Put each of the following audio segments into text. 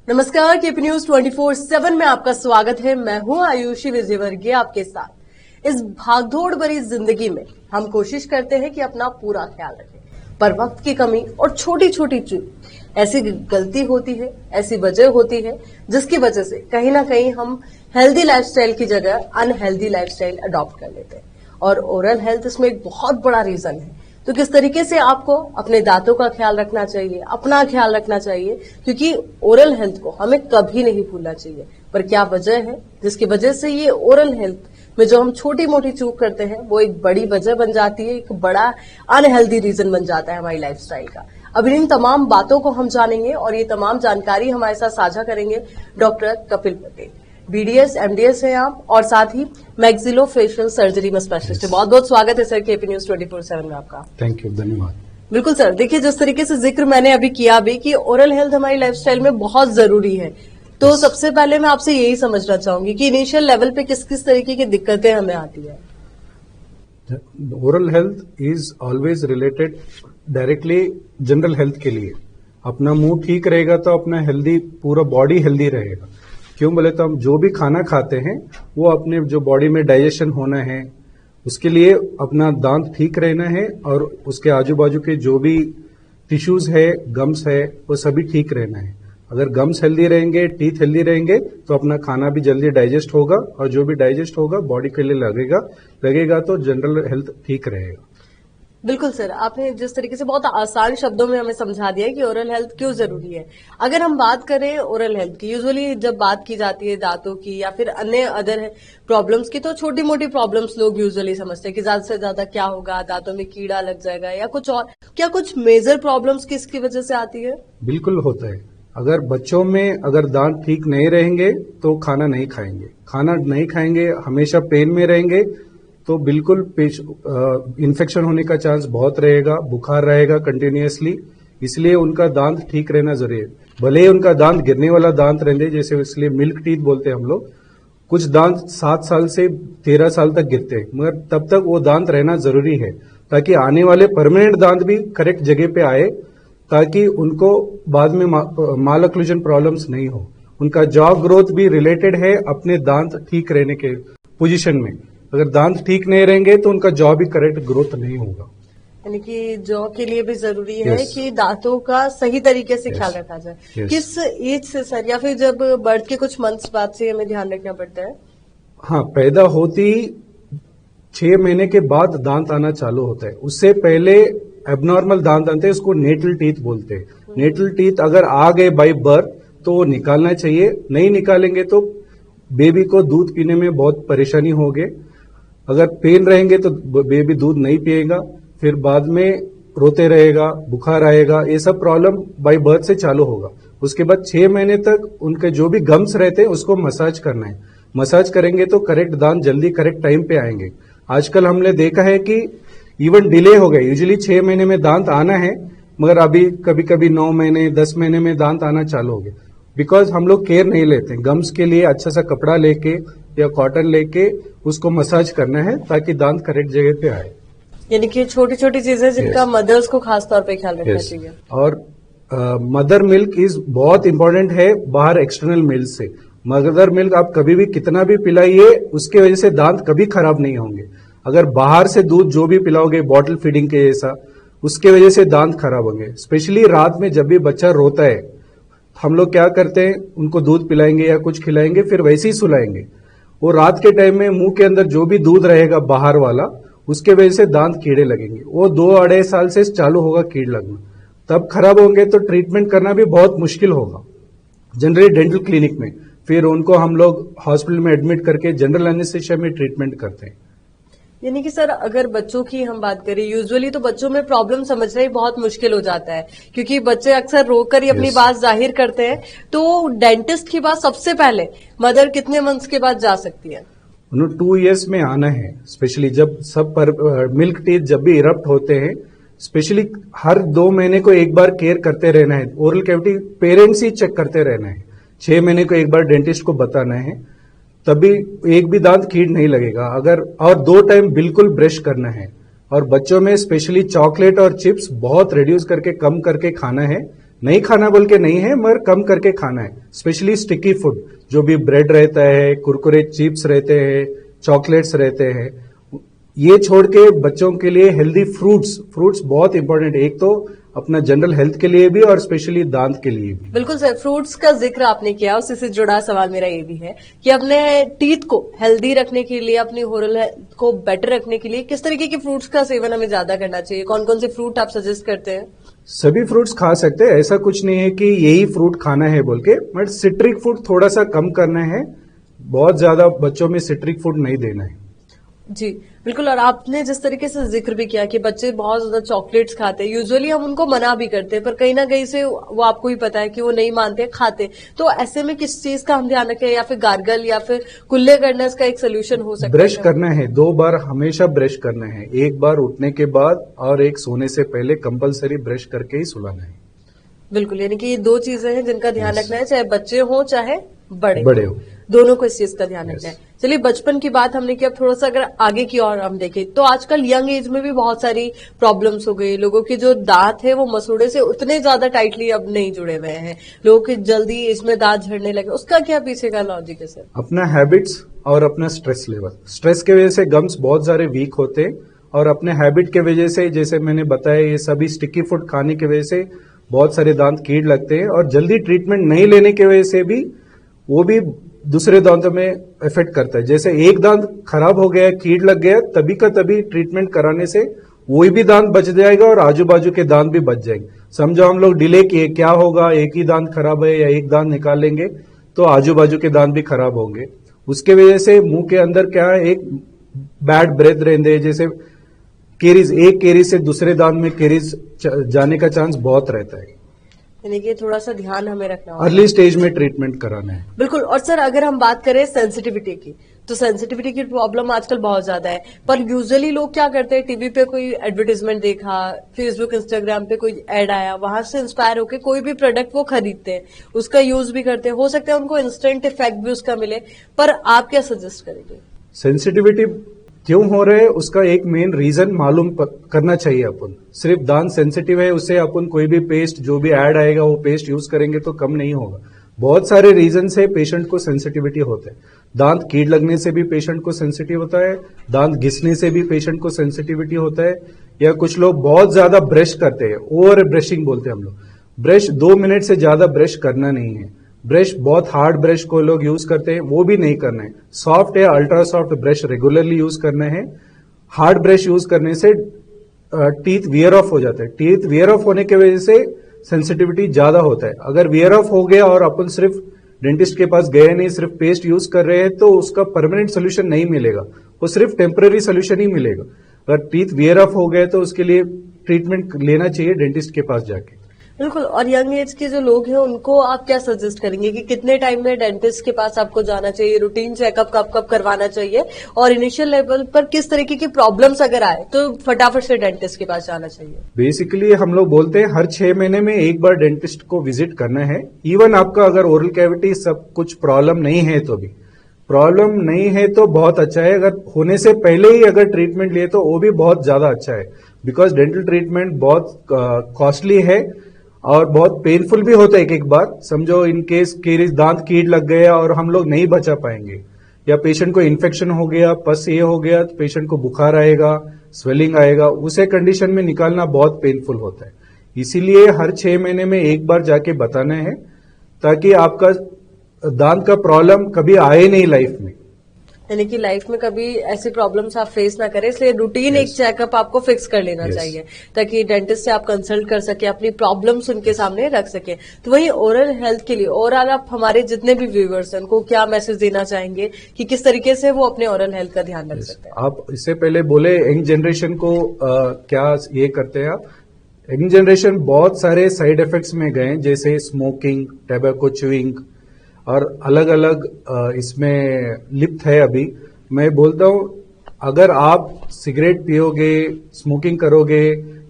नमस्कार, KP news 24/7 में आपका स्वागत है। मैं हूं आयुषी विजयवर्गीय आपके साथ। इस भागदौड़ भरी जिंदगी में हम कोशिश करते हैं कि अपना पूरा ख्याल रखें, पर वक्त की कमी और छोटी छोटी चूक ऐसी गलती होती है, ऐसी वजह होती है जिसकी वजह से कहीं ना कहीं हम हेल्दी लाइफस्टाइल की जगह अनहेल्दी लाइफस्टाइल अडॉप्ट कर लेते हैं। और ओरल हेल्थ इसमें एक बहुत बड़ा रीजन है। तो किस तरीके से आपको अपने दांतों का ख्याल रखना चाहिए, अपना ख्याल रखना चाहिए, क्योंकि ओरल हेल्थ को हमें कभी नहीं भूलना चाहिए। पर क्या वजह है जिसकी वजह से ये ओरल हेल्थ में जो हम छोटी मोटी चूक करते हैं वो एक बड़ी वजह बन जाती है, एक बड़ा अनहेल्दी रीजन बन जाता है हमारी लाइफस्टाइल का। अब इन तमाम बातों को हम जानेंगे और ये तमाम जानकारी हमारे साथ साझा करेंगे doctor Kapil Patel. BDS MDS है आप और साथ ही मैक्सिलोफेशियल सर्जरी में स्पेशलिस्ट है। बहुत बहुत स्वागत है सर केपी न्यूज 24/7 में आपका। थैंक यू, धन्यवाद। बिल्कुल सर, देखिए जिस तरीके से जिक्र मैंने अभी किया भी कि ओरल हेल्थ हमारी लाइफस्टाइल में बहुत जरूरी है, तो सबसे पहले मैं आपसे यही समझना चाहूंगी कि इनिशियल लेवल पे किस किस तरीके की दिक्कतें हमें आती है। Oral health is always related directly general health के लिए। अपना मुंह ठीक रहेगा तो अपना हेल्दी, पूरा बॉडी हेल्दी रहेगा। क्यों बोले तो हम जो भी खाना खाते हैं वो अपने जो बॉडी में डाइजेशन होना है, उसके लिए अपना दांत ठीक रहना है और उसके आजू बाजू के जो भी टिश्यूज है, गम्स है, वो सभी ठीक रहना है। अगर गम्स हेल्दी रहेंगे, टीथ हेल्दी रहेंगे तो अपना खाना भी जल्दी डाइजेस्ट होगा और जो भी डाइजेस्ट होगा बॉडी के लिए लगेगा तो जनरल हेल्थ ठीक रहेगा। बिल्कुल सर, आपने जिस तरीके से बहुत आसान शब्दों में हमें समझा दिया कि ओरल हेल्थ क्यों जरूरी है। अगर हम बात करें ओरल हेल्थ की, यूजुअली जब बात की जाती है दांतों की या फिर अन्य अदर प्रॉब्लम्स की, तो छोटी मोटी प्रॉब्लम्स लोग यूजुअली समझते हैं कि ज्यादा से ज्यादा क्या होगा, दांतों में कीड़ा लग जाएगा या कुछ और। क्या कुछ मेजर प्रॉब्लम्स किसकी वजह से आती है? बिल्कुल होता है। अगर बच्चों में अगर दांत ठीक नहीं रहेंगे तो खाना नहीं खाएंगे, हमेशा पेन में रहेंगे तो बिल्कुल इन्फेक्शन होने का चांस बहुत रहेगा, बुखार रहेगा कंटिन्यूअसली। इसलिए उनका दांत ठीक रहना जरूरी है। भले ही उनका दांत गिरने वाला दांत रहते, जैसे इसलिए मिल्क टीथ बोलते हैं हम लोग। कुछ दांत 7 साल से 13 साल तक गिरते हैं, मगर तब तक वो दांत रहना जरूरी है ताकि आने वाले परमानेंट दांत भी करेक्ट जगह पे आए, ताकि उनको बाद में माल ऑक्लूजन प्रॉब्लम्स नहीं हो। उनका जॉ ग्रोथ भी रिलेटेड है अपने दांत ठीक रहने के पोजीशन में। अगर दांत ठीक नहीं रहेंगे तो उनका जॉ भी करेक्ट ग्रोथ नहीं होगा। यानी कि जॉ के लिए भी जरूरी है कि दांतों का सही तरीके से ख्याल रखा जाए। किस एज से सर, या फिर जब बर्थ के कुछ मंथ्स बाद से हमें ध्यान रखना पड़ता है? हाँ, पैदा होती 6 महीने के बाद दांत आना चालू होता है। उससे पहले एबनॉर्मल दांत आते हैं, उसको नेटल टीथ बोलते हैं। नेटल टीथ अगर आ गए बाय बर्थ तो वो निकालना चाहिए। नहीं निकालेंगे तो बेबी को दूध पीने में बहुत परेशानी होगी। अगर पेन रहेंगे तो बेबी दूध नहीं पिएगा, फिर बाद में रोते रहेगा, बुखार आएगा। ये सब प्रॉब्लम बाय बर्थ से चालू होगा। उसके बाद 6 महीने तक उनके जो भी गम्स रहते हैं उसको मसाज करना है। मसाज करेंगे तो करेक्ट दांत जल्दी करेक्ट टाइम पे आएंगे। आजकल हमने देखा है कि इवन डिले हो गए। यूजुअली 6 महीने में दांत आना है, मगर अभी कभी कभी 9 महीने 10 महीने में दांत आना चालू हो गया, बिकॉज हम लोग केयर नहीं लेते। गम्स के लिए अच्छा सा कपड़ा लेके या कॉटन लेके उसको मसाज करना है ताकि दांत करेक्ट जगह पे आए। यानी कि छोटी छोटी चीजें जिनका मदर्स को खास तौर पे ख्याल रखना चाहिए। और मदर मिल्क इज बहुत इंपॉर्टेंट है बाहर एक्सटर्नल मिल्क से। मदर मिल्क आप कभी भी कितना भी पिलाइए, उसके वजह से दांत कभी खराब नहीं होंगे। अगर बाहर से दूध जो भी पिलाओगे बॉटल फीडिंग के जैसा, उसके वजह से दांत खराब होंगे। स्पेशली रात में जब भी बच्चा रोता है, हम लोग क्या करते हैं, उनको दूध पिलाएंगे या कुछ खिलाएंगे, फिर वैसे ही सुलाएंगे। वो रात के टाइम में मुंह के अंदर जो भी दूध रहेगा बाहर वाला, उसके वजह से दांत कीड़े लगेंगे। वो 2-2.5 साल से चालू होगा कीड़ लगना, तब खराब होंगे तो ट्रीटमेंट करना भी बहुत मुश्किल होगा जनरली डेंटल क्लिनिक में। फिर उनको हम लोग हॉस्पिटल में एडमिट करके जनरल एनेस्थीसिया में ट्रीटमेंट करते हैं। यानी कि सर अगर बच्चों की हम बात करें, यूजुअली तो बच्चों में प्रॉब्लम समझना ही बहुत मुश्किल हो जाता है, क्योंकि बच्चे अक्सर रोकर ही अपनी बात जाहिर करते हैं। तो डेंटिस्ट की बात सबसे पहले मदर कितने मंथ्स के बाद जा सकती है? 2 इयर्स में आना है। स्पेशली जब सब मिल्क टीथ जब भी इरप्ट होते हैं, स्पेशली हर 2 महीने को एक बार केयर करते रहना है। ओरल कैविटी पेरेंट्स ही चेक करते रहना है। 6 महीने को एक बार डेंटिस्ट को बताना है, तभी एक भी दांत कीड़ नहीं लगेगा। अगर और 2 टाइम बिल्कुल ब्रश करना है। और बच्चों में स्पेशली चॉकलेट और चिप्स बहुत रिड्यूस करके कम करके खाना है, नहीं खाना बोल के नहीं है, मगर कम करके खाना है। स्पेशली स्टिकी फूड, जो भी ब्रेड रहता है, कुरकुरे चिप्स रहते हैं, चॉकलेट्स रहते हैं, ये छोड़ के बच्चों के लिए हेल्दी फ्रूट्स बहुत इंपॉर्टेंट है। एक तो अपना जनरल हेल्थ के लिए भी और स्पेशली दांत के लिए भी। बिल्कुल सर, फ्रूट्स का जिक्र आपने किया, उसी से जुड़ा सवाल मेरा ये भी है कि अपने टीथ को हेल्दी रखने के लिए, अपनी ओरल हेल्थ को बेटर रखने के लिए किस तरीके के फ्रूट्स का सेवन हमें ज्यादा करना चाहिए? कौन कौन से फ्रूट आप सजेस्ट करते हैं? सभी फ्रूट्स खा सकते हैं, ऐसा कुछ नहीं है कि यही फ्रूट खाना है बोल के, बट सिट्रिक फूड थोड़ा सा कम करना है। बहुत ज्यादा बच्चों में सिट्रिक फूड नहीं देना है। जी बिल्कुल। और आपने जिस तरीके से जिक्र भी किया कि बच्चे बहुत ज्यादा चॉकलेट्स खाते हैं, यूजुअली हम उनको मना भी करते हैं, पर कहीं ना कहीं से वो आपको ही पता है कि वो नहीं मानते, खाते। तो ऐसे में किस चीज का हम ध्यान रखें, या फिर गार्गल या फिर कुल्ले करना इसका एक सोल्यूशन हो सकता है? ब्रश करना है, 2 बार हमेशा ब्रश करना है। एक बार उठने के बाद और एक सोने से पहले कंपलसरी ब्रश करके ही सुलाना है। बिल्कुल, यानी कि ये 2 चीजें हैं जिनका ध्यान रखना है, चाहे बच्चे हो चाहे बड़े हो, दोनों को इस चीज का ध्यान रखना है। चलिए, बचपन की बात हमने की, अब थोड़ा सा अगर आगे की और हम देखें तो आजकल यंग एज में भी बहुत सारी प्रॉब्लम्स हो गई। लोगों के जो दांत है वो मसूड़े से उतने ज्यादा टाइटली अब नहीं जुड़े हुए हैं, लोगों के जल्दी एज में दांत झड़ने लगे। उसका क्या पीछे का लॉजिक है सर? अपना हैबिट्स और अपना स्ट्रेस लेवल। स्ट्रेस के वजह से गम्स बहुत सारे वीक होते हैं, और अपने हैबिट के वजह से, जैसे मैंने बताया, ये सभी स्टिकी फूड खाने की वजह से बहुत सारे दांत कीड़ लगते हैं, और जल्दी ट्रीटमेंट नहीं लेने की वजह से भी वो भी दूसरे दांतों में इफेक्ट करता है। जैसे एक दांत खराब हो गया, कीड़ लग गया, तभी का तभी ट्रीटमेंट कराने से वही भी दांत बच जाएगा और आजू बाजू के दांत भी बच जाएंगे। समझो हम लोग डिले किए, क्या होगा, एक ही दांत खराब है या एक दांत निकाल लेंगे तो आजू बाजू के दांत भी खराब होंगे। उसके वजह से मुंह के अंदर क्या है, एक बैड ब्रेथ रहते हैं, जैसे केरीज, एक केरीज से दूसरे दांत में केरीज जाने का चांस बहुत रहता है। यानी कि थोड़ा सा ध्यान हमें रखना होगा, अर्ली स्टेज में ट्रीटमेंट कराना है। बिल्कुल। और सर, अगर हम बात करें सेंसिटिविटी की, तो सेंसिटिविटी की प्रॉब्लम आजकल बहुत ज्यादा है, पर यूजुअली लोग क्या करते हैं, टीवी पे कोई एडवर्टीजमेंट देखा, फेसबुक इंस्टाग्राम पे कोई एड आया, वहां से इंस्पायर होकर कोई भी प्रोडक्ट वो खरीदते हैं, उसका यूज भी करते हैं। हो सकता है उनको इंस्टेंट इफेक्ट भी उसका मिले, पर आप क्या सजेस्ट करेंगे? सेंसिटिविटी क्यों हो रहा है, उसका एक मेन रीजन मालूम करना चाहिए अपन। सिर्फ दांत सेंसिटिव है, उससे अपन कोई भी पेस्ट, जो भी ऐड आएगा वो पेस्ट यूज करेंगे तो कम नहीं होगा। बहुत सारे रीजन से पेशेंट को सेंसिटिविटी होता है। दांत कीड़ लगने से भी पेशेंट को सेंसिटिव होता है, दांत घिसने से भी पेशेंट को सेंसिटिविटी होता है, या कुछ लोग बहुत ज्यादा ब्रश करते हैं, ओवर ब्रशिंग बोलते हैं हम लोग। ब्रश 2 मिनट से ज्यादा ब्रश करना नहीं है। ब्रश बहुत हार्ड ब्रश को लोग यूज करते हैं, वो भी नहीं करना है। सॉफ्ट या ultra soft brush regularly use करना है। हार्ड ब्रश यूज करने से टीथ वियर ऑफ हो जाता है। टीथ वियर ऑफ होने की वजह से सेंसिटिविटी ज्यादा होता है। अगर वियर ऑफ हो गया और अपन सिर्फ डेंटिस्ट के पास गए नहीं, सिर्फ पेस्ट यूज कर रहे हैं, तो उसका परमानेंट सोल्यूशन नहीं मिलेगा, वो सिर्फ टेम्पररी सोल्यूशन ही मिलेगा। अगर टीथ वियर ऑफ हो गए तो उसके लिए ट्रीटमेंट लेना चाहिए डेंटिस्ट के पास जाके। बिल्कुल। और यंग एज के जो लोग हैं उनको आप क्या सजेस्ट करेंगे कि कितने टाइम में डेंटिस्ट के पास आपको जाना चाहिए, रूटीन चेकअप कब कब करवाना चाहिए, और इनिशियल लेवल पर किस तरीके की प्रॉब्लम्स अगर आए तो फटाफट से डेंटिस्ट के पास जाना चाहिए? बेसिकली हम लोग बोलते हैं हर 6 महीने में एक बार डेंटिस्ट को विजिट करना है। इवन आपका अगर ओरल कैविटी सब कुछ प्रॉब्लम नहीं है तो भी, प्रॉब्लम नहीं है तो बहुत अच्छा है। अगर होने से पहले ही अगर ट्रीटमेंट लिए तो वो भी बहुत ज्यादा अच्छा है, बिकॉज डेंटल ट्रीटमेंट बहुत कॉस्टली है और बहुत पेनफुल भी होता है। एक बार समझो इन केस दांत कीड़ लग गया और हम लोग नहीं बचा पाएंगे, या पेशेंट को इन्फेक्शन हो गया, पस ये हो गया, तो पेशेंट को बुखार आएगा, स्वेलिंग आएगा, उसे कंडीशन में निकालना बहुत पेनफुल होता है। इसीलिए हर 6 महीने में एक बार जाके बताना है, ताकि आपका दांत का प्रॉब्लम कभी आए नहीं लाइफ में। यानी कि लाइफ में कभी ऐसी प्रॉब्लम्स आप फेस ना करें, इसलिए रूटीन एक चेकअप आपको फिक्स कर लेना चाहिए, ताकि डेंटिस्ट से आप कंसल्ट कर सके, अपनी प्रॉब्लम्स उनके सामने रख सके। तो वही ओरल हेल्थ के लिए ओवरऑल आप हमारे जितने भी व्यूअर्स हैं उनको क्या मैसेज देना चाहेंगे कि किस तरीके से वो अपने ओरल हेल्थ का ध्यान रख सकते हैं? आप इससे पहले बोले यंग जनरेशन को क्या ये करते हैं आप? यंग जनरेशन बहुत सारे साइड इफेक्ट्स में गए, जैसे स्मोकिंग, टैबैको च्यूइंग, और अलग अलग इसमें लिप्त है। अभी मैं बोलता हूं, अगर आप सिगरेट पियोगे, स्मोकिंग करोगे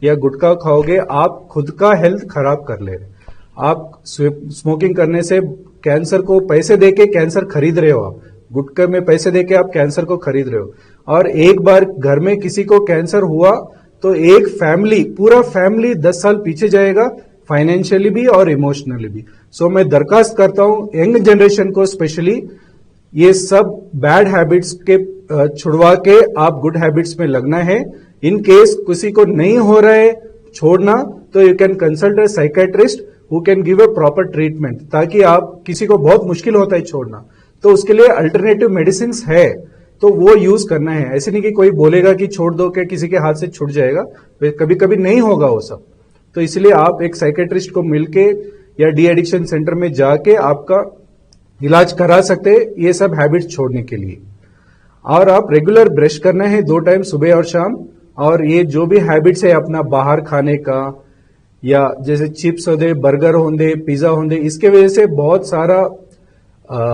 या गुटखा खाओगे, आप खुद का हेल्थ खराब कर ले रहे। आप स्मोकिंग करने से कैंसर को पैसे देके कैंसर खरीद रहे हो, आप गुटखा में पैसे देके आप कैंसर को खरीद रहे हो। और एक बार घर में किसी को कैंसर हुआ तो एक फैमिली, पूरा फैमिली 10 साल पीछे जाएगा, फाइनेंशियली भी और इमोशनली भी। सो मैं दरखास्त करता हूं यंग जनरेशन को स्पेशली, ये सब बैड हैबिट्स के छुड़वा के आप गुड हैबिट्स में लगना है। इन केस किसी को नहीं हो रहा है छोड़ना, तो you can consult a psychiatrist who can give a proper treatment, ताकि आप, किसी को बहुत मुश्किल होता है छोड़ना, तो उसके लिए अल्टरनेटिव मेडिसिन है, तो वो यूज करना है। ऐसे नहीं कि कोई बोलेगा कि छोड़ दो कि किसी के हाथ से छूट जाएगा, कभी कभी नहीं होगा वो सब। तो इसलिए आप एक साइकेट्रिस्ट को मिलके या डी एडिक्शन सेंटर में जाके आपका इलाज करा सकते हैं ये सब हैबिट्स छोड़ने के लिए। और आप रेगुलर ब्रश करना है 2 टाइम, सुबह और शाम। और ये जो भी हैबिट्स है अपना बाहर खाने का, या जैसे चिप्स होंगे, बर्गर होंगे, पिज्जा होंगे, इसके वजह से बहुत सारा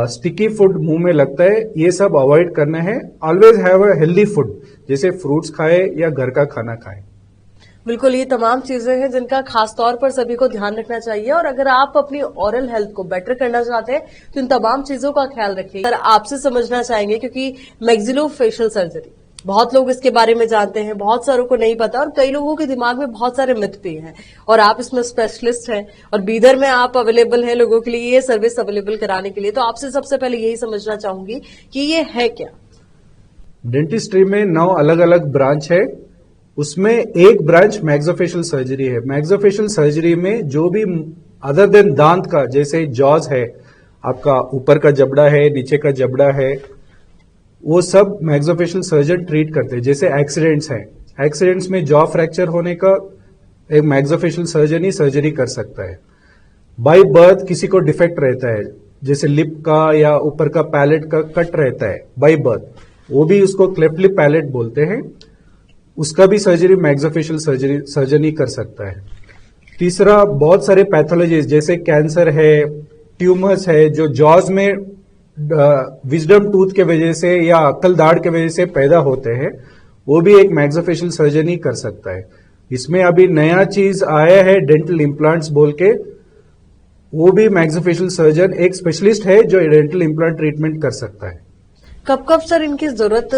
स्टिकी फूड मुंह में लगता है, ये सब अवॉइड करना है। Always have a healthy food, जैसे फ्रूट्स खाए या घर का खाना खाए। बिल्कुल, ये तमाम चीजें हैं जिनका खास तौर पर सभी को ध्यान रखना चाहिए। और अगर आप अपनी ओरल हेल्थ को बेटर करना चाहते हैं तो इन तमाम चीजों का ख्याल रखिए। अगर आपसे समझना चाहेंगे, क्योंकि मैक्सिलोफेशियल सर्जरी बहुत लोग इसके बारे में जानते हैं, बहुत सारों को नहीं पता, और कई लोगों के दिमाग में बहुत सारे मिथ भी हैं, और आप इसमें स्पेशलिस्ट हैं और बीदर में आप अवेलेबल हैं लोगों के लिए ये सर्विस अवेलेबल कराने के लिए। तो आपसे सबसे पहले यही समझना चाहूंगी कि ये है क्या। डेंटिस्ट्री में 9 अलग अलग ब्रांच है, उसमें एक ब्रांच मैक्सिलोफेशियल सर्जरी है। मैक्सिलोफेशियल सर्जरी में जो भी अदर देन दांत का, जैसे जॉज है, आपका ऊपर का जबड़ा है, नीचे का जबड़ा है, वो सब मैक्सिलोफेशियल सर्जन ट्रीट करते हैं। जैसे एक्सीडेंट्स हैं, एक्सीडेंट्स में जॉ फ्रैक्चर होने का एक मैक्सिलोफेशियल सर्जन ही सर्जरी कर सकता है। बाय बर्थ किसी को डिफेक्ट रहता है, जैसे लिप का या ऊपर का पैलेट का कट रहता है बाय बर्थ, वो भी उसको क्लेफ्ट लिप पैलेट बोलते हैं, उसका भी सर्जरी मैक्सिलोफेशियल सर्जन ही कर सकता है। तीसरा, बहुत सारे पैथोलॉजीज जैसे कैंसर है, ट्यूमर्स है, जो जॉज में विजडम टूथ के वजह से या अक्ल दाढ़ के वजह से पैदा होते हैं, वो भी एक मैक्सिलोफेशियल सर्जन ही कर सकता है। इसमें अभी नया चीज आया है डेंटल इम्प्लांट्स बोल के, वो भी मैक्सिलोफेशियल सर्जन एक स्पेशलिस्ट है जो डेंटल इम्प्लांट ट्रीटमेंट कर सकता है। कब कब सर इनकी जरूरत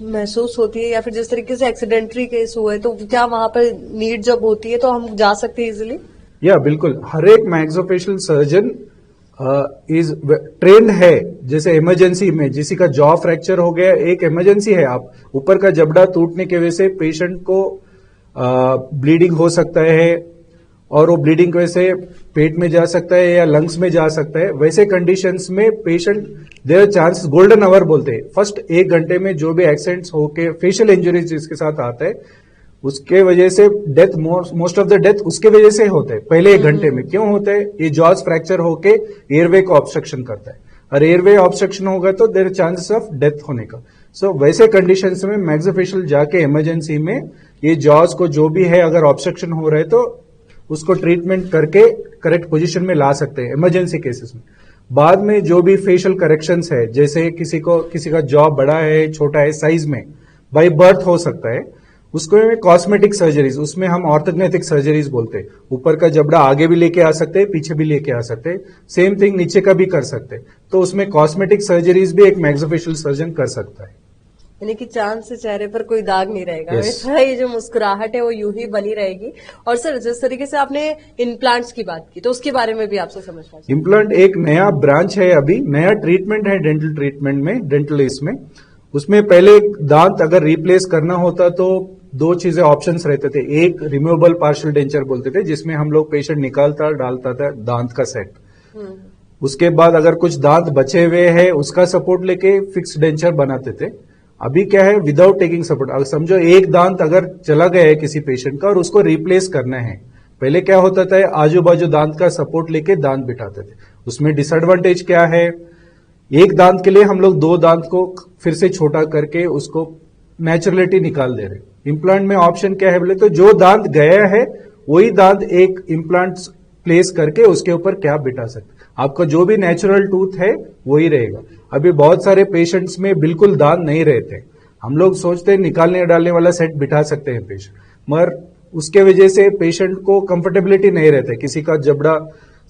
महसूस होती है, या फिर जिस तरीके से एक्सीडेंटली केस हुआ है तो क्या वहां पर नीड जब होती है तो हम जा सकते हैं इजिली? या बिल्कुल, हर एक मैक्सिलोफेशियल सर्जन इज ट्रेंड है। जैसे इमरजेंसी में किसी का जॉ फ्रैक्चर हो गया, एक इमरजेंसी है, आप ऊपर का जबड़ा टूटने की वजह से पेशेंट को ब्लीडिंग हो सकता है, और वो ब्लीडिंग की वजह से पेट में जा सकता है या लंग्स में जा सकता है। वैसे कंडीशंस में patient, there chance, golden hour बोलते हैं, फर्स्ट 1 घंटे में जो भी एक्सीडेंट्स होके फेशियल इंजरीज जिसके साथ आता है, उसके वजह से death, most of the death उसके वजह से होता है। पहले 1 घंटे में क्यों होता है? ये जॉज फ्रैक्चर होके एयरवे को ऑब्स्ट्रक्शन करता है, और एयरवे ऑब्स्ट्रक्शन होगा तो देयर चांसेस ऑफ डेथ होने का। सो वैसे कंडीशंस में मैक्सिलोफेशियल जाके इमरजेंसी में ये जॉज को जो भी है अगर ऑब्स्ट्रक्शन हो रहा है तो उसको ट्रीटमेंट करके करेक्ट पोजीशन में ला सकते हैं इमरजेंसी केसेस में। बाद में जो भी फेशियल करेक्शंस है, जैसे किसी का जॉ बड़ा है, छोटा है, साइज में बाय बर्थ हो सकता है, उसको कॉस्मेटिक सर्जरीज, उसमें हम ऑर्थोग्नेटिक सर्जरीज बोलते हैं। ऊपर का जबड़ा आगे भी लेके आ सकते हैं, पीछे भी लेके आ सकते हैं, सेम थिंग नीचे का भी कर सकते हैं। तो उसमें कॉस्मेटिक सर्जरीज भी एक मैक्सिलोफेशियल सर्जन कर सकता है। यानी कि चांद से चेहरे पर कोई दाग नहीं रहेगा, Yes. ये जो मुस्कुराहट है वो यूं ही बनी रहेगी। और सर, जिस तरीके से आपने इम्प्लांट्स की बात की, तो उसके बारे में भी आपसे समझना चाहिए। इम्प्लांट एक नया ब्रांच है, अभी नया ट्रीटमेंट है डेंटल ट्रीटमेंट में, डेंटल इसमें। उसमें पहले दांत अगर रिप्लेस करना होता तो 2 चीजें ऑप्शंस रहते थे। एक रिमूवेबल पार्शियल डेंचर बोलते थे, जिसमें हम लोग पेशेंट निकालता डालता था दांत का सेट। उसके बाद अगर कुछ दांत बचे हुए हैं उसका सपोर्ट लेके फिक्स डेंचर बनाते थे। अभी क्या है, विदाउट टेकिंग सपोर्ट, अगर समझो एक दांत अगर चला गया है किसी पेशेंट का और उसको रिप्लेस करना है, पहले क्या होता था, आजू बाजू दांत का सपोर्ट लेके दांत बिठाते थे। उसमें डिसएडवांटेज क्या है, एक दांत के लिए हम लोग 2 दांत को फिर से छोटा करके उसको नेचुरलिटी निकाल दे रहे। इम्प्लांट में ऑप्शन क्या है बोले तो जो दांत गया है वही दांत एक इम्प्लांट प्लेस करके उसके ऊपर क्या बिठा सकते, आपका जो भी नेचुरल टूथ है वही रहेगा। अभी बहुत सारे पेशेंट्स में बिल्कुल दांत नहीं रहते, हम लोग सोचते हैं निकालने डालने वाला सेट बिठा सकते हैं पेशेंट, मगर उसके वजह से पेशेंट को कंफर्टेबिलिटी नहीं रहता। किसी का जबड़ा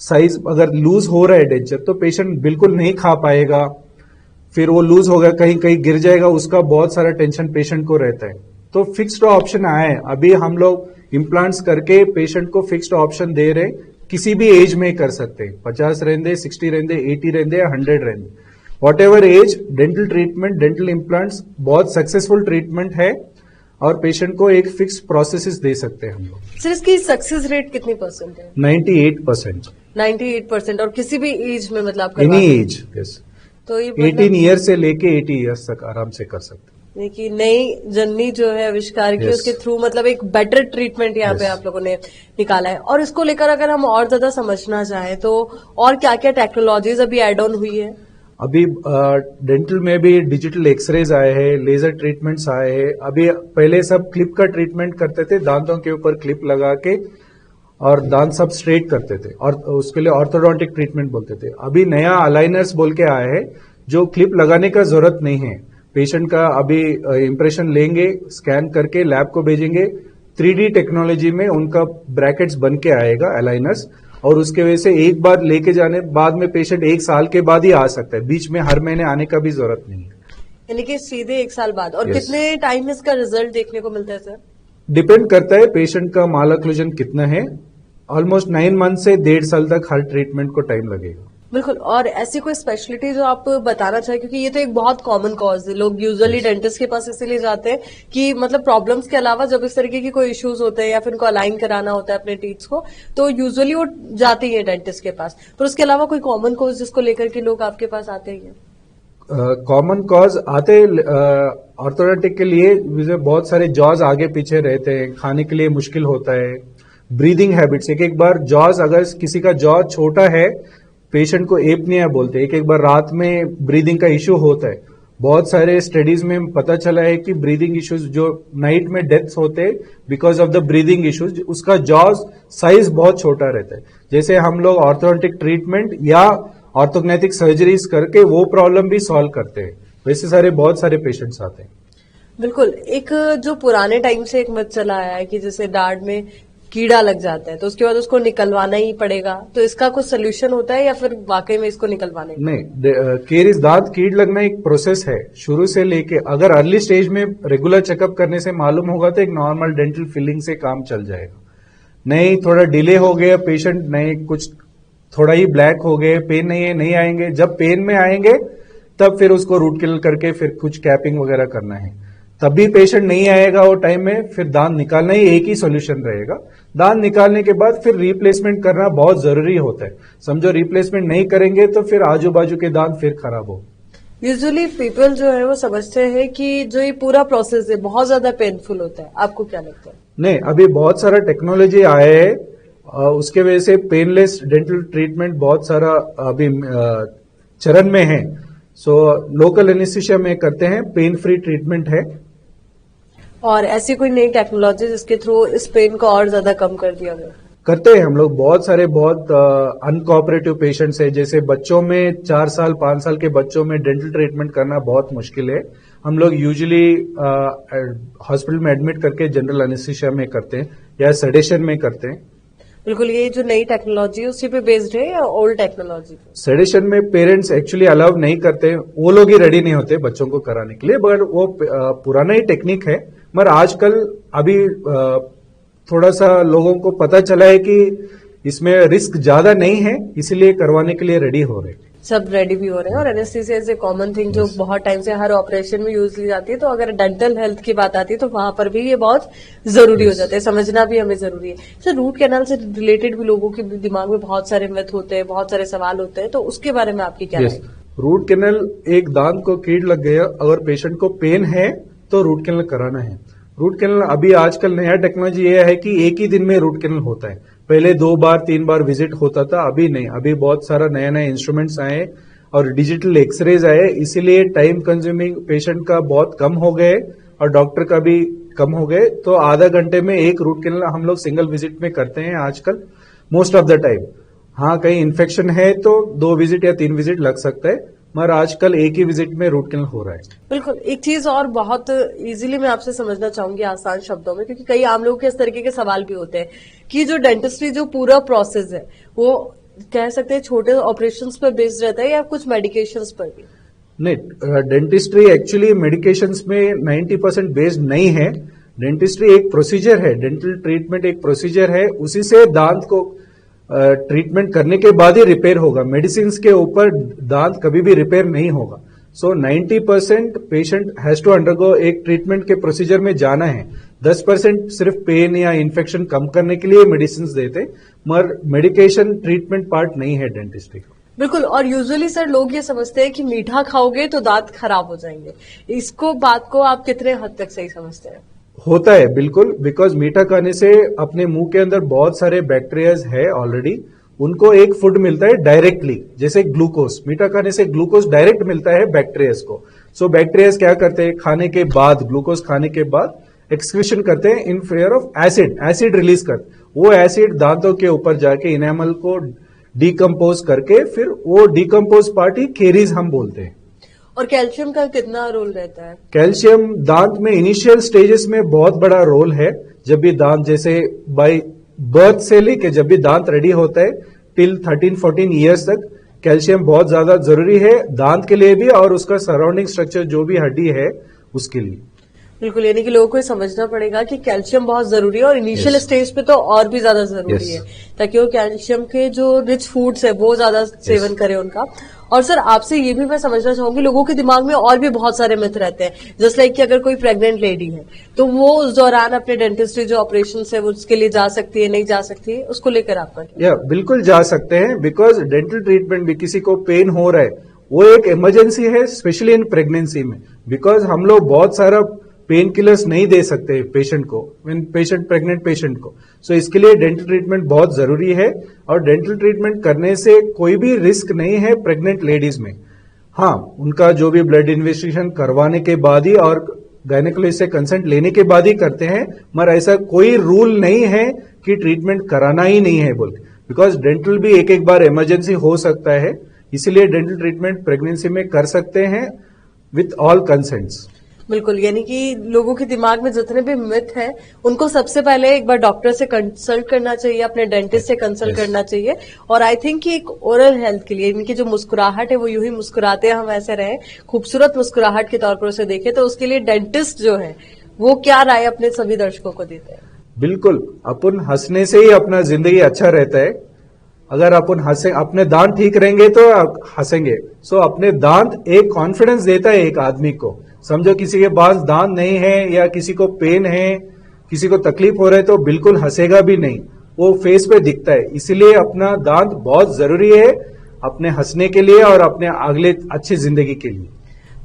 साइज अगर लूज हो रहा है डेंचर, तो पेशेंट बिल्कुल नहीं खा पाएगा, फिर वो लूज होगा, कहीं कहीं गिर जाएगा, उसका बहुत सारा टेंशन पेशेंट को रहता है। तो फिक्स्ड ऑप्शन आया है, अभी हम लोग इम्प्लांट्स करके पेशेंट को फिक्स्ड ऑप्शन दे रहे, किसी भी एज में कर सकते हैं, 50 रहने, 60 रहने, 80 रहने या 100 रहने, whatever age. Dental treatment, dental implants बहुत सक्सेसफुल ट्रीटमेंट है और पेशेंट को एक फिक्स प्रोसेस दे सकते हैं हम लोग। सर इसकी सक्सेस रेट कितनी परसेंट है? 98%। 98%। और किसी भी एज में मतलब आप एनी एज, यस। तो ये 18 ईयर से लेके 80 ईयर्स तक आराम से कर सकते हैं। देखिए नई जननी जो है आविष्कार की, Yes. उसके थ्रू मतलब एक बेटर ट्रीटमेंट यहाँ पे Yes. आप लोगों ने निकाला है। और इसको लेकर अगर हम और ज्यादा समझना चाहें तो और क्या क्या टेक्नोलॉजीज अभी एड ऑन हुई है? अभी डेंटल में भी डिजिटल एक्सरेज आए हैं, लेजर ट्रीटमेंट्स आए हैं। अभी पहले सब क्लिप का ट्रीटमेंट करते थे, दांतों के ऊपर क्लिप लगा के और दांत सब स्ट्रेट करते थे और उसके लिए ऑर्थोडोंटिक ट्रीटमेंट बोलते थे। अभी नया अलाइनर्स बोल के आए हैं जो क्लिप लगाने का जरूरत नहीं है। पेशेंट का अभी इंप्रेशन लेंगे, स्कैन करके लैब को भेजेंगे, 3D टेक्नोलॉजी में उनका ब्रैकेट्स बन के आएगा अलाइनर्स, और उसके वजह से एक बार लेके जाने बाद में पेशेंट 1 साल के बाद ही आ सकता है, बीच में हर महीने आने का भी जरूरत नहीं है। यानी कि सीधे 1 साल बाद। और Yes. कितने टाइम में इसका रिजल्ट देखने को मिलता है सर? डिपेंड करता है पेशेंट का माल ऑक्लूजन कितना है। ऑलमोस्ट 9 मंथ से 1.5 साल तक हर ट्रीटमेंट को टाइम लगेगा। बिल्कुल। और ऐसी कोई स्पेशलिटी जो आप बताना चाहें, क्योंकि ये तो एक बहुत कॉमन कॉज है, लोग यूजुअली डेंटिस्ट के पास इसीलिए जाते हैं कि मतलब प्रॉब्लम्स के अलावा जब इस तरीके की कोई इश्यूज होते हैं या फिर उनको अलाइन कराना होता है अपने टीथ्स को, तो यूजुअली वो जाते ही है डेंटिस्ट के पास। पर उसके अलावा कोई कॉमन कॉज जिसको लेकर के लोग आपके पास आते ही हैं? कॉमन कॉज आते ऑर्थोडोंटिक के लिए बहुत सारे जॉज आगे पीछे रहते हैं, खाने के लिए मुश्किल होता है, ब्रीदिंग हैबिट्स। एक बार जॉज, अगर किसी का जॉ छोटा है, पेशेंट को एपनिया बोलते हैं, एक बार रात में ब्रीदिंग का इश्यू होता है। बहुत सारे स्टडीज में पता चला है कि ब्रीदिंग इश्यूज जो नाइट में डेथ्स होते हैं because of the breathing issues, उसका जॉज साइज बहुत छोटा रहता है। जैसे हम लोग ऑर्थोडोंटिक ट्रीटमेंट या ऑर्थोग्नेटिक सर्जरीज करके वो प्रॉब्लम भी सॉल्व करते हैं। वैसे सारे बहुत सारे पेशेंट्स आते हैं। बिल्कुल। एक जो पुराने टाइम से एक मत चला आया है कि जैसे दाढ़ में कीड़ा लग जाता है तो उसके बाद उसको निकलवाना ही पड़ेगा, तो इसका कुछ सोल्यूशन होता है या फिर वाकई में इसको निकलवाना ही? नहीं, केरीज दांत कीड़ लगना एक प्रोसेस है शुरू से लेके। अगर अर्ली स्टेज में रेगुलर चेकअप करने से मालूम होगा तो एक नॉर्मल डेंटल फिलिंग से काम चल जाएगा। नहीं थोड़ा डिले हो गया पेशेंट, नहीं कुछ थोड़ा ही ब्लैक हो गए, पेन नहीं है, नहीं आएंगे। जब पेन में आएंगे तब फिर उसको रूट किनल करके फिर कुछ कैपिंग वगैरह करना है। तभी पेशेंट नहीं आएगा वो टाइम में, फिर दांत निकालना ही एक ही सॉल्यूशन रहेगा। दांत निकालने के बाद फिर रिप्लेसमेंट करना बहुत जरूरी होता है। समझो रिप्लेसमेंट नहीं करेंगे तो फिर आजू बाजू के दांत फिर खराब हो। यूजुअली पीपल जो है वो समझते हैं कि जो ये पूरा प्रोसेस है बहुत ज्यादा पेनफुल होता है, आपको क्या लगता है? नहीं, अभी बहुत सारा टेक्नोलॉजी आया है, उसके वजह से पेनलेस डेंटल ट्रीटमेंट बहुत सारा अभी चरण में है। सो लोकल एनेस्थीसिया में करते हैं, पेन फ्री ट्रीटमेंट है। और ऐसी कोई नई टेक्नोलॉजी जिसके थ्रू इस पेन को और ज्यादा कम कर दिया गया? करते हैं हम लोग। बहुत सारे बहुत अनकोऑपरेटिव पेशेंट्स है, जैसे बच्चों में 4 साल 5 साल के बच्चों में डेंटल ट्रीटमेंट करना बहुत मुश्किल है। हम लोग यूजुअली हॉस्पिटल में एडमिट करके जनरल एनेस्थीसिया में करते हैं या सेडेशन में करते हैं। बिल्कुल। ये जो नई टेक्नोलॉजी है उसी पे बेस्ड है या ओल्ड टेक्नोलॉजी? सेडेशन में पेरेंट्स एक्चुअली अलाउ नहीं करते, वो लोग ही रेडी नहीं होते बच्चों को कराने के लिए, बट वो पुराना ही टेक्निक है। मगर आजकल अभी थोड़ा सा लोगों को पता चला है कि इसमें रिस्क ज्यादा नहीं है, इसीलिए करवाने के लिए रेडी हो रहे हैं। सब रेडी भी हो रहे हैं। और anaesthesia is a common thing जो बहुत टाइम से हर ऑपरेशन में यूज की जाती है, तो अगर डेंटल हेल्थ की बात आती है तो वहां पर भी ये बहुत जरूरी हो जाता है, समझना भी हमें जरूरी है। सर रूट कैनाल से रिलेटेड भी लोगों के दिमाग में बहुत सारे मिथ होते हैं, बहुत सारे सवाल होते हैं, तो उसके बारे में आपकी क्या राय है? रूट कैनल, एक दांत को कीड़ लग गया, अगर पेशेंट को पेन है तो रूट कैनल कराना है। रूट कैनल अभी आजकल नया टेक्नोलॉजी ये है कि एक ही दिन में रूट कैनल होता है। पहले 2 बार 3 बार विजिट होता था, अभी नहीं। अभी बहुत सारा नए नए इंस्ट्रूमेंट्स आए और डिजिटल एक्सरेज आए, इसीलिए टाइम कंज्यूमिंग पेशेंट का बहुत कम हो गए और डॉक्टर का भी कम हो गए। तो आधा घंटे में एक रूट कैनल हम लोग सिंगल विजिट में करते हैं आजकल मोस्ट ऑफ द टाइम। हाँ, कहीं इन्फेक्शन है तो 2 विजिट या 3 विजिट लग सकता है, मगर आजकल एक ही विजिट में रूट कैनल हो रहा है। बिल्कुल। एक चीज और बहुत इजीली मैं आपसे समझना चाहूंगी आसान शब्दों में, क्योंकि कई आम लोगों के इस तरीके के सवाल भी होते हैं कि जो डेंटिस्ट्री जो पूरा प्रोसेस है वो कह सकते हैं छोटे ऑपरेशंस पर बेस्ड रहता है या कुछ मेडिकेशंस पर भी? नहीं, डेंटिस्ट्री एक्चुअली मेडिकेशंस में 90% बेस्ड नहीं है। डेंटिस्ट्री एक प्रोसीजर है, डेंटल ट्रीटमेंट एक प्रोसीजर है, उसी से दांत को ट्रीटमेंट करने के बाद ही रिपेयर होगा। मेडिसिन के ऊपर दांत कभी भी रिपेयर नहीं होगा। सो 90% पेशेंट हैज टू अंडरगो एक ट्रीटमेंट के प्रोसीजर में जाना है। 10% सिर्फ पेन या इन्फेक्शन कम करने के लिए मेडिसिन देते, मगर मेडिकेशन ट्रीटमेंट पार्ट नहीं है डेंटिस्ट्री का। बिल्कुल। और यूजुअली सर लोग ये समझते हैं कि मीठा खाओगे तो दांत खराब हो जाएंगे। इसको बात को आप कितने हद तक सही समझते हैं? होता है बिल्कुल, बिकॉज मीठा खाने से अपने मुंह के अंदर बहुत सारे बैक्टीरियाज है ऑलरेडी, उनको एक फूड मिलता है डायरेक्टली, जैसे ग्लूकोज। मीठा खाने से ग्लूकोज डायरेक्ट मिलता है बैक्टीरियाज को। सो बैक्टीरियाज क्या करते हैं, खाने के बाद, ग्लूकोज खाने के बाद एक्सक्रीशन करते हैं इन फेयर ऑफ एसिड रिलीज करते। वो एसिड दांतों के ऊपर जाके इनेमल को डिकम्पोज करके फिर वो डिकम्पोज पार्ट ही केरीज हम बोलते हैं। और कैल्शियम का कितना रोल रहता है? कैल्शियम दांत में इनिशियल स्टेजेस में बहुत बड़ा रोल है। जब भी दांत, जैसे बाय बर्थ से लेके जब भी दांत रेडी होता है टिल 13-14 ईयर्स तक कैल्शियम बहुत ज्यादा जरूरी है दांत के लिए भी और उसका सराउंडिंग स्ट्रक्चर जो भी हड्डी है उसके लिए। बिल्कुल, यानी कि लोगों को समझना पड़ेगा कि कैल्शियम बहुत जरूरी है और इनिशियल स्टेज पे तो और भी ज्यादा जरूरी है, ताकि वो कैल्शियम के जो रिच फूड्स है वो ज्यादा सेवन करें उनका। और सर आपसे ये भी मैं समझना चाहूंगी, लोगों के दिमाग में और भी बहुत सारे मिथ रहते हैं, जस्ट लाइक कि अगर कोई प्रेग्नेंट लेडी है तो वो उस दौरान अपने डेंटिस्ट्री जो ऑपरेशन है वो उसके लिए जा सकती है, नहीं जा सकती है, उसको लेकर आपका क्या? बिल्कुल जा सकते हैं, बिकॉज डेंटल ट्रीटमेंट भी किसी को पेन हो रहा है वो एक इमरजेंसी है, स्पेशली इन प्रेगनेंसी में। बिकॉज हम लोग बहुत सारा पेन किलर्स नहीं दे सकते पेशेंट को, प्रेग्नेंट पेशेंट को। सो इसके लिए डेंटल ट्रीटमेंट बहुत जरूरी है और डेंटल ट्रीटमेंट करने से कोई भी रिस्क नहीं है प्रेग्नेंट लेडीज में। हाँ, उनका जो भी ब्लड इन्वेस्टिगेशन करवाने के बाद ही और गायनेकोलॉजिस्ट से कंसेंट लेने के बाद ही करते हैं, मगर ऐसा कोई रूल नहीं है कि ट्रीटमेंट कराना ही नहीं है बोल, बिकॉज डेंटल भी एक बार इमरजेंसी हो सकता है, इसीलिए डेंटल ट्रीटमेंट प्रेगनेंसी में कर सकते हैं विथ ऑल कंसेंट्स। बिल्कुल, यानी कि लोगों के दिमाग में जितने भी मिथ हैं उनको सबसे पहले एक बार डॉक्टर से कंसल्ट करना चाहिए, अपने डेंटिस्ट से कंसल्ट करना चाहिए। और आई थिंक कि एक ओरल हेल्थ के लिए इनकी जो मुस्कुराहट है वो यूं ही मुस्कुराते हम ऐसे रहे, खूबसूरत मुस्कुराहट के तौर पर उसे देखें, तो उसके लिए डेंटिस्ट जो है वो क्या राय अपने सभी दर्शकों को देते हैं? बिल्कुल, अपन हंसने से ही अपना जिंदगी अच्छा रहता है। अगर अपन हंसे, अपने दांत ठीक रहेंगे तो हंसेंगे। सो अपने दांत एक कॉन्फिडेंस देता है एक आदमी को। समझो किसी के पास दांत नहीं है या किसी को पेन है, किसी को तकलीफ हो रहा है तो बिल्कुल हंसेगा भी नहीं, वो फेस पे दिखता है। इसीलिए अपना दांत बहुत जरूरी है अपने हंसने के लिए और अपने अगले अच्छी जिंदगी के लिए।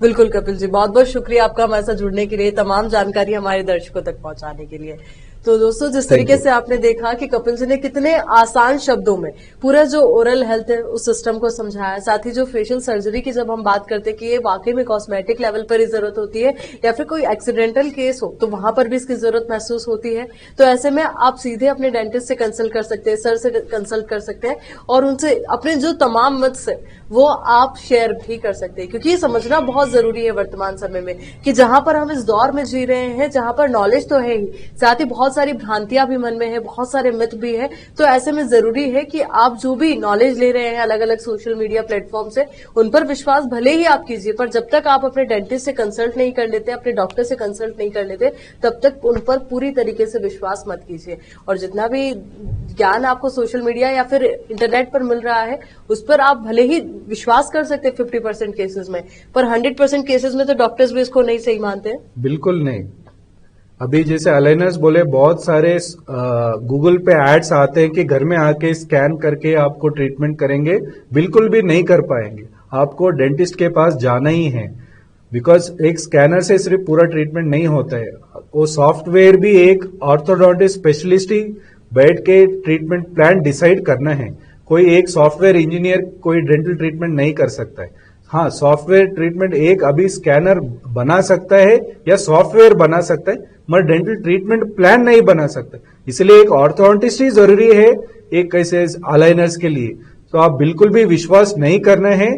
बिल्कुल कपिल जी, बहुत बहुत शुक्रिया आपका हमारे साथ जुड़ने के लिए, तमाम जानकारी हमारे दर्शकों तक पहुंचाने के लिए। तो दोस्तों, जिस तरीके से आपने देखा कि कपिल जी ने कितने आसान शब्दों में पूरा जो ओरल हेल्थ है उस सिस्टम को समझाया, साथ ही जो फेशियल सर्जरी की जब हम बात करते हैं कि ये वाकई में कॉस्मेटिक लेवल पर ही जरूरत होती है या फिर कोई एक्सीडेंटल केस हो तो वहां पर भी इसकी जरूरत महसूस होती है, तो ऐसे में आप सीधे अपने डेंटिस्ट से कंसल्ट कर सकते हैं, सर से कंसल्ट कर सकते हैं और उनसे अपने जो तमाम मिथ्स है वो आप शेयर भी कर सकते हैं, क्योंकि ये समझना बहुत जरूरी है वर्तमान समय में कि जहां पर हम इस दौर में जी रहे हैं, जहां पर नॉलेज तो है ही, साथ ही बहुत सारी भ्रांतियां भी मन में है, बहुत सारे मिथ भी है। तो ऐसे में जरूरी है कि आप जो भी नॉलेज ले रहे हैं अलग अलग सोशल मीडिया प्लेटफॉर्म से, उन पर विश्वास भले ही आप कीजिए, पर जब तक आप अपने डेंटिस्ट से कंसल्ट नहीं कर लेते, अपने डॉक्टर से कंसल्ट नहीं कर लेते, तब तक उन पर पूरी तरीके से विश्वास मत कीजिए। और जितना भी ज्ञान आपको सोशल मीडिया या फिर इंटरनेट पर मिल रहा है उस पर आप भले ही विश्वास कर सकते हैं 50% केसेस में, पर 100% केसेस में तो डॉक्टर्स भी इसको नहीं सही मानते हैं। बिल्कुल नहीं। अभी जैसे अलाइनर्स बोले, बहुत सारे गूगल पे एड्स आते हैं कि घर में आके स्कैन करके आपको ट्रीटमेंट करेंगे, बिल्कुल भी नहीं कर पाएंगे। आपको डेंटिस्ट के पास जाना ही है, बिकॉज एक स्कैनर से सिर्फ पूरा ट्रीटमेंट नहीं होता है। वो सॉफ्टवेयर भी एक ऑर्थोडोंटिस्ट स्पेशलिस्ट ही बैठ के ट्रीटमेंट प्लान डिसाइड करना है। कोई एक सॉफ्टवेयर इंजीनियर कोई डेंटल ट्रीटमेंट नहीं कर सकता है। हाँ, सॉफ्टवेयर ट्रीटमेंट एक अभी स्कैनर बना सकता है या सॉफ्टवेयर बना सकता है, मगर डेंटल ट्रीटमेंट प्लान नहीं बना सकता। इसलिए एक ऑर्थोडोंटिस्ट ही जरूरी है एक कैसे अलाइनर्स के लिए। तो आप बिल्कुल भी विश्वास नहीं करना है।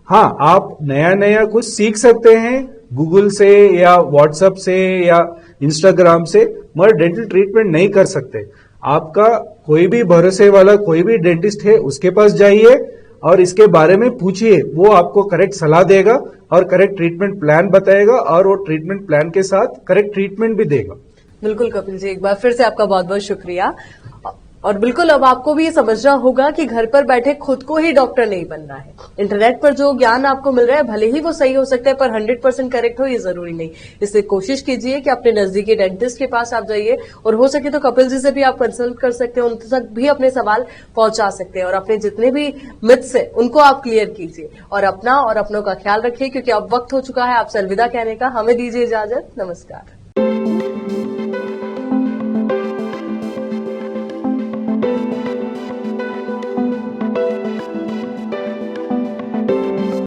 हाँ, आप नया नया कुछ सीख सकते हैं गूगल से या व्हाट्सएप से या इंस्टाग्राम से, मगर डेंटल ट्रीटमेंट नहीं कर सकते। आपका कोई भी भरोसे वाला कोई भी डेंटिस्ट है उसके पास जाइए और इसके बारे में पूछिए, वो आपको करेक्ट सलाह देगा और करेक्ट ट्रीटमेंट प्लान बताएगा और वो ट्रीटमेंट प्लान के साथ करेक्ट ट्रीटमेंट भी देगा। बिल्कुल कपिल जी, एक बार फिर से आपका बहुत बहुत शुक्रिया। और बिल्कुल अब आपको भी ये समझना होगा कि घर पर बैठे खुद को ही डॉक्टर नहीं बनना है। इंटरनेट पर जो ज्ञान आपको मिल रहा है भले ही वो सही हो सकता है, पर 100% करेक्ट हो ये जरूरी नहीं। इसलिए कोशिश कीजिए कि अपने नजदीकी डेंटिस्ट के पास आप जाइए, और हो सके तो कपिल जी से भी आप कंसल्ट कर सकते हैं, उन तक भी अपने सवाल पहुंचा सकते हैं, और अपने जितने भी मिथ्स है उनको आप क्लियर कीजिए, और अपना और अपनों का ख्याल रखिए, क्योंकि अब वक्त हो चुका है आपसे अलविदा कहने का। हमें दीजिए इजाजत, नमस्कार।